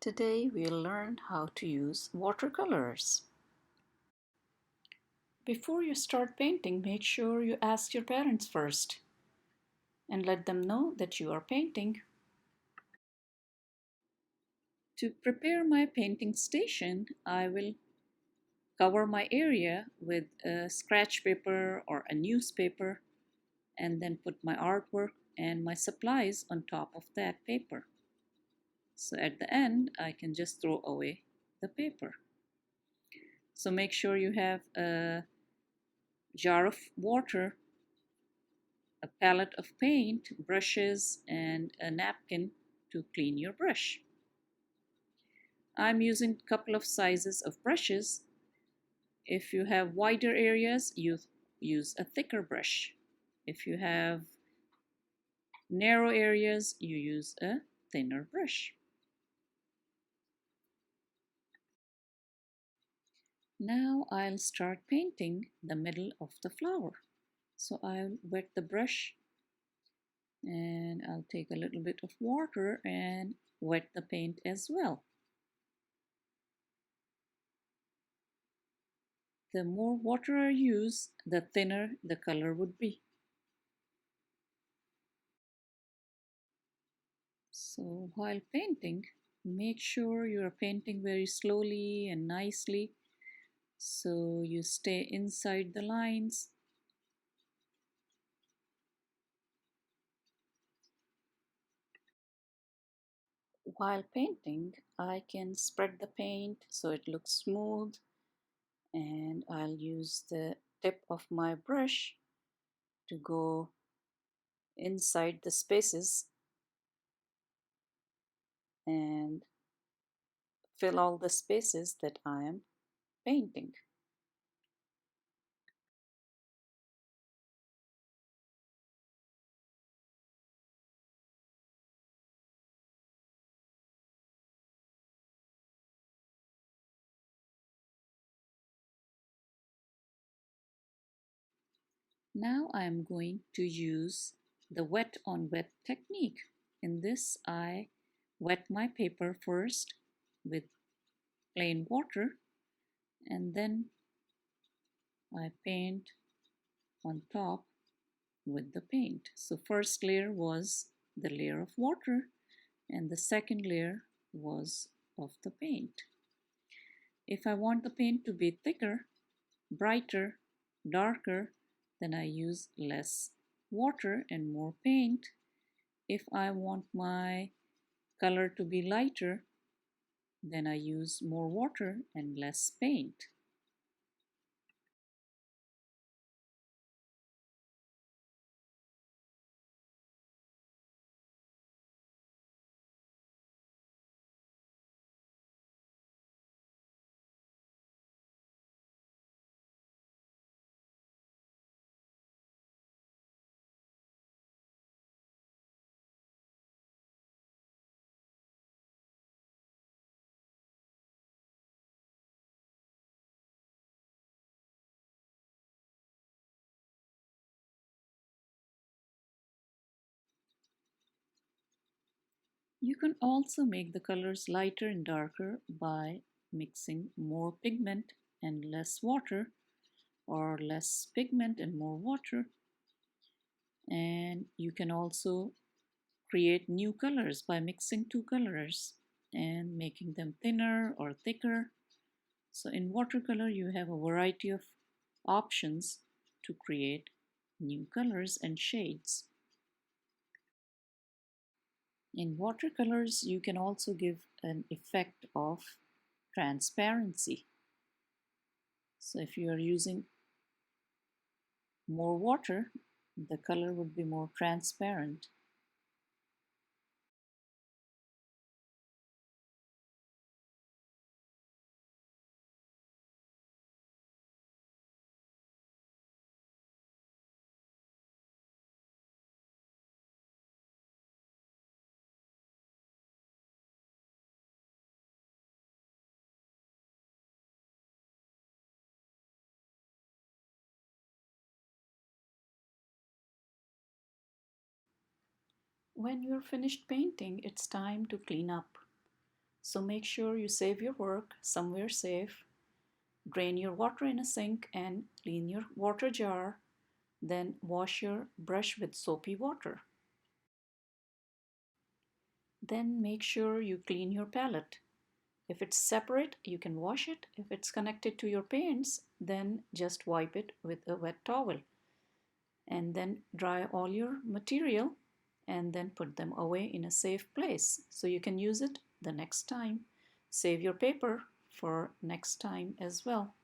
Today we'll learn how to use watercolors. Before you start painting, make sure you ask your parents first and let them know that you are painting. To prepare my painting station, I will cover my area with a scratch paper or a newspaper and then put my artwork and my supplies on top of that paper. So at the end, I can just throw away the paper. So make sure you have a jar of water, a palette of paint, brushes, and a napkin to clean your brush. I'm using a couple of sizes of brushes. If you have wider areas, you use a thicker brush. If you have narrow areas, you use a thinner brush. Now I'll start painting the middle of the flower. So I'll wet the brush and I'll take a little bit of water and wet the paint as well. The more water I use, the thinner the color would be. So while painting, make sure you are painting very slowly and nicely so you stay inside the lines. While painting, I can spread the paint so it looks smooth, and I'll use the tip of my brush to go inside the spaces and fill all the spaces that I am painting. Now I am going to use the wet on wet technique. In this, I wet my paper first with plain water and then I paint on top with the paint. So first layer was the layer of water and the second layer was of the paint. If I want the paint to be thicker, brighter, darker, then I use less water and more paint. If I want my color to be lighter, then I use more water and less paint. You can also make the colors lighter and darker by mixing more pigment and less water, or less pigment and more water. And you can also create new colors by mixing two colors and making them thinner or thicker. So in watercolor, you have a variety of options to create new colors and shades. In watercolors, you can also give an effect of transparency. So if you are using more water, the color would be more transparent. When you're finished painting, it's time to clean up. So make sure you save your work somewhere safe. Drain your water in a sink and clean your water jar. Then wash your brush with soapy water. Then make sure you clean your palette. If it's separate, you can wash it. If it's connected to your paints, then just wipe it with a wet towel. And then dry all your material and then put them away in a safe place so you can use it the next time. Save your paper for next time as well.